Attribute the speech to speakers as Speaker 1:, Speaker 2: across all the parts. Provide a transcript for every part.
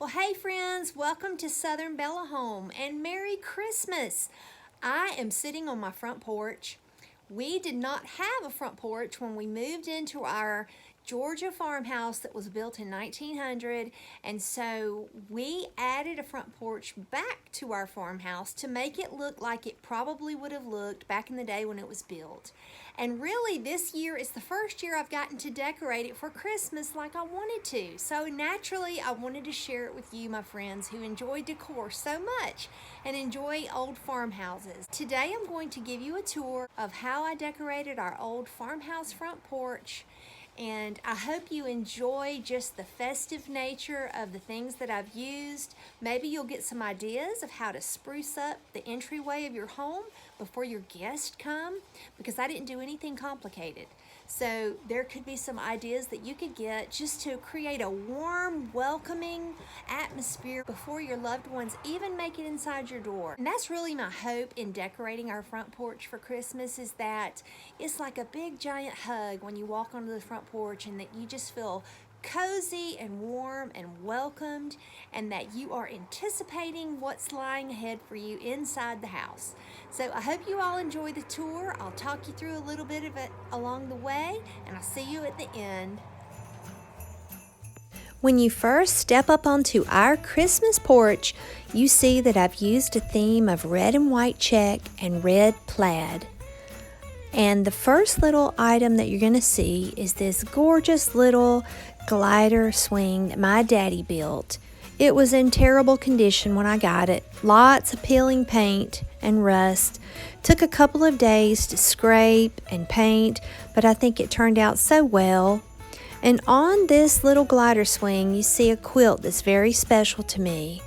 Speaker 1: Well, hey friends, welcome to Southern Bella Home and Merry Christmas. I am sitting on my front porch. We did not have a front porch when we moved into our Georgia farmhouse that was built in 1900, and so we added a front porch back to our farmhouse to make it look like it probably would have looked back in the day when it was built. And really, this year is the first year I've gotten to decorate it for Christmas like I wanted to. So naturally, I wanted to share it with you, my friends, who enjoy decor so much and enjoy old farmhouses. Today, I'm going to give you a tour of how I decorated our old farmhouse front porch. And I hope you enjoy just the festive nature of the things that I've used. Maybe you'll get some ideas of how to spruce up the entryway of your home before your guests come, because I didn't do anything complicated. So there could be some ideas that you could get just to create a warm, welcoming atmosphere before your loved ones even make it inside your door. And that's really my hope in decorating our front porch for Christmas, is that it's like a big giant hug when you walk onto the front porch, and that you just feel cozy and warm and welcomed, and that you are anticipating what's lying ahead for you inside the house. So I hope you all enjoy the tour. I'll talk you through a little bit of it along the way, and I'll see you at the end. When you first step up onto our Christmas porch, you see that I've used a theme of red and white check and red plaid. And the first little item that you're going to see is this gorgeous little glider swing that my daddy built. It was in terrible condition when I got it. Lots of peeling paint and rust. Took a couple of days to scrape and paint, but I think it turned out so well. And on this little glider swing, you see a quilt that's very special to me.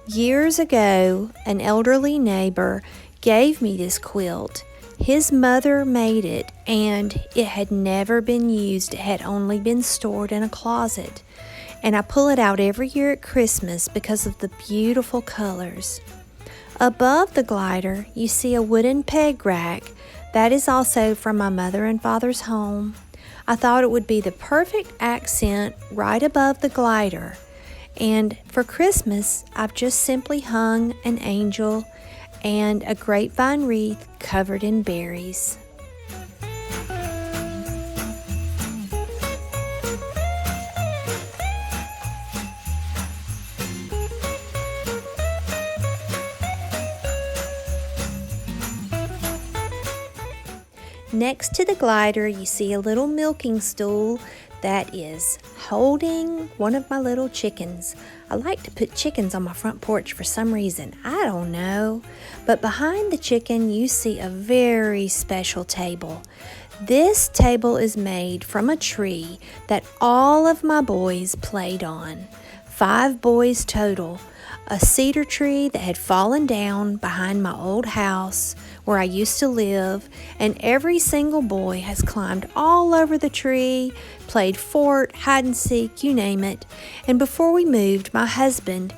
Speaker 1: Years ago, an elderly neighbor gave me this quilt. His mother made it, and it had never been used. It had only been stored in a closet. And I pull it out every year at Christmas because of the beautiful colors. Above the glider, you see a wooden peg rack. That is also from my mother and father's home. I thought it would be the perfect accent right above the glider. And for Christmas, I've just simply hung an angel and a grapevine wreath covered in berries. Next to the glider, you see a little milking stool that is holding one of my little chickens. I like to put chickens on my front porch for some reason. I don't know. But behind the chicken, you see a very special table. This table is made from a tree that all of my boys played on. 5 boys total. A cedar tree that had fallen down behind my old house where I used to live, and every single boy has climbed all over the tree, played fort, hide and seek, you name it. And before we moved, my husband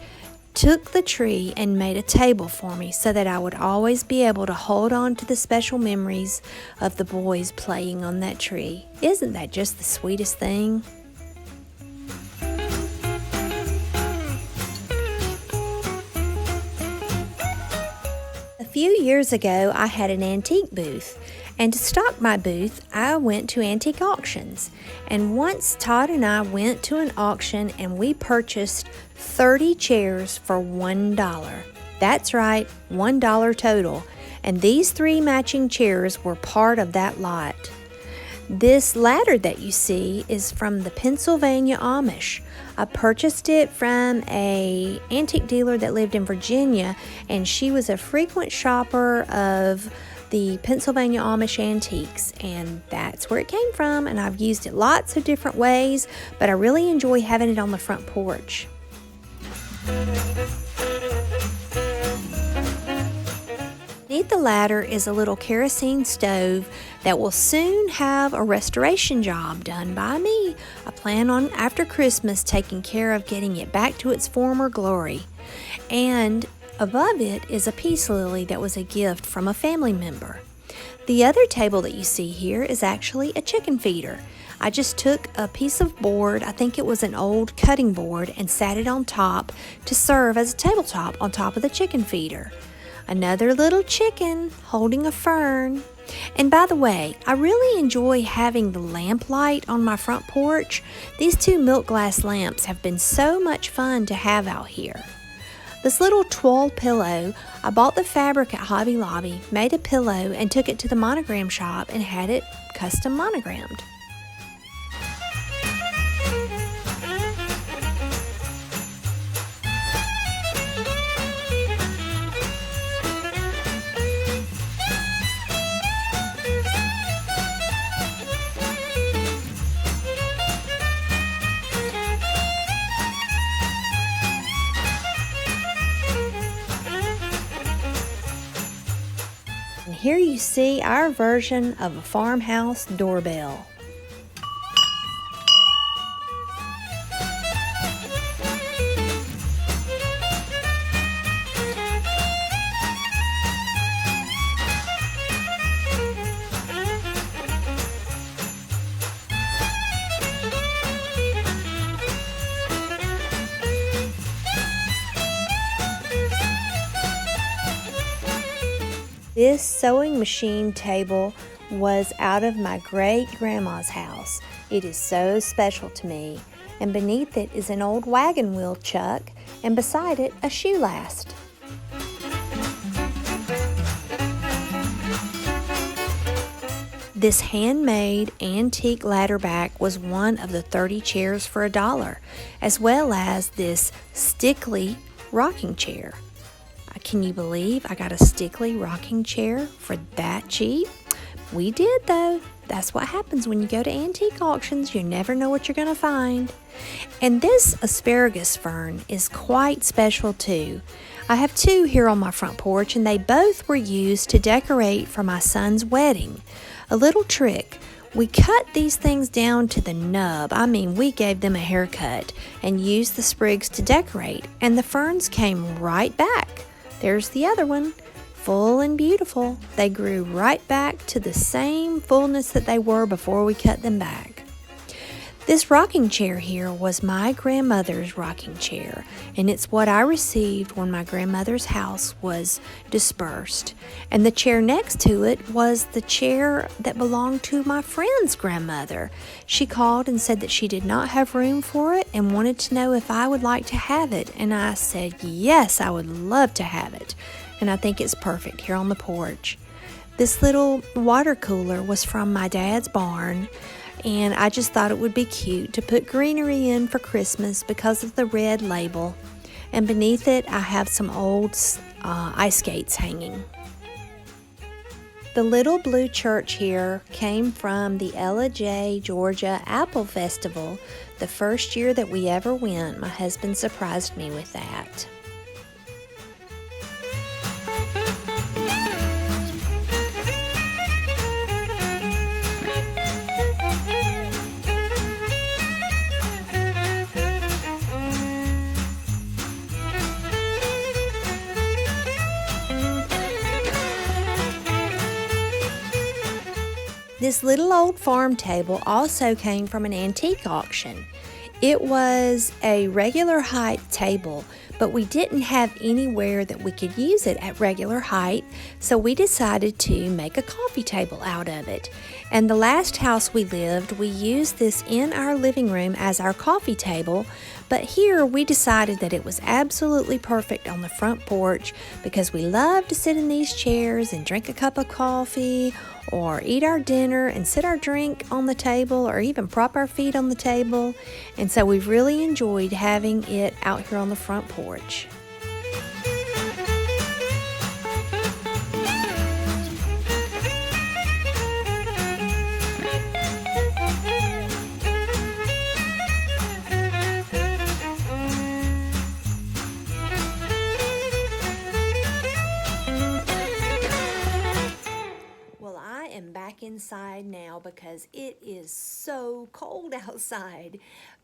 Speaker 1: took the tree and made a table for me so that I would always be able to hold on to the special memories of the boys playing on that tree. Isn't that just the sweetest thing? A few years ago, I had an antique booth, and to stock my booth, I went to antique auctions. And once Todd and I went to an auction and we purchased 30 chairs for $1. That's right, $1 total. And these 3 matching chairs were part of that lot. This ladder that you see is from the Pennsylvania Amish. I purchased it from an antique dealer that lived in Virginia, and she was a frequent shopper of the Pennsylvania Amish antiques, and that's where it came from. And I've used it lots of different ways, but I really enjoy having it on the front porch. Beneath the ladder is a little kerosene stove that will soon have a restoration job done by me. I plan on, after Christmas, taking care of getting it back to its former glory. And above it is a peace lily that was a gift from a family member. The other table that you see here is actually a chicken feeder. I just took a piece of board, I think it was an old cutting board, and sat it on top to serve as a tabletop on top of the chicken feeder. Another little chicken holding a fern. And by the way, I really enjoy having the lamp light on my front porch. These two milk glass lamps have been so much fun to have out here. This little twill pillow, I bought the fabric at Hobby Lobby, made a pillow, and took it to the monogram shop and had it custom monogrammed. And here you see our version of a farmhouse doorbell. This sewing machine table was out of my great-grandma's house. It is so special to me. And beneath it is an old wagon wheel chuck, and beside it, a shoe last. This handmade antique ladder back was one of the 30 chairs for $1, as well as this Stickley rocking chair. Can you believe I got a Stickley rocking chair for that cheap? We did though. That's what happens when you go to antique auctions. You never know what you're going to find. And this asparagus fern is quite special too. I have two here on my front porch, and they both were used to decorate for my son's wedding. A little trick. We cut these things down to the nub. I mean, we gave them a haircut and used the sprigs to decorate, and the ferns came right back. There's the other one, full and beautiful. They grew right back to the same fullness that they were before we cut them back. This rocking chair here was my grandmother's rocking chair, and it's what I received when my grandmother's house was dispersed. And the chair next to it was the chair that belonged to my friend's grandmother. She called and said that she did not have room for it and wanted to know if I would like to have it. And I said, yes, I would love to have it. And I think it's perfect here on the porch. This little water cooler was from my dad's barn, and I just thought it would be cute to put greenery in for Christmas because of the red label. And beneath it, I have some old ice skates hanging. The little blue church here came from the Ella J. Georgia Apple Festival. The first year that we ever went, my husband surprised me with that. This little old farm table also came from an antique auction. It was a regular height table, but we didn't have anywhere that we could use it at regular height, so we decided to make a coffee table out of it. And the last house we lived, we used this in our living room as our coffee table, but here we decided that it was absolutely perfect on the front porch because we love to sit in these chairs and drink a cup of coffee or eat our dinner and sit our drink on the table or even prop our feet on the table. And so we've really enjoyed having it out here on the front porch. Inside now because it is so cold outside,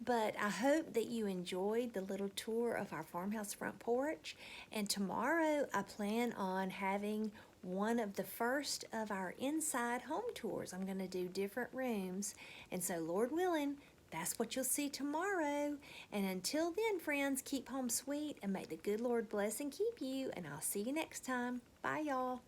Speaker 1: but I hope that you enjoyed the little tour of our farmhouse front porch, and tomorrow I plan on having one of the first of our inside home tours. I'm going to do different rooms. And so, Lord willing, that's what you'll see tomorrow. And until then, friends, keep home sweet and may the good Lord bless and keep you. And I'll see you next time. Bye, y'all.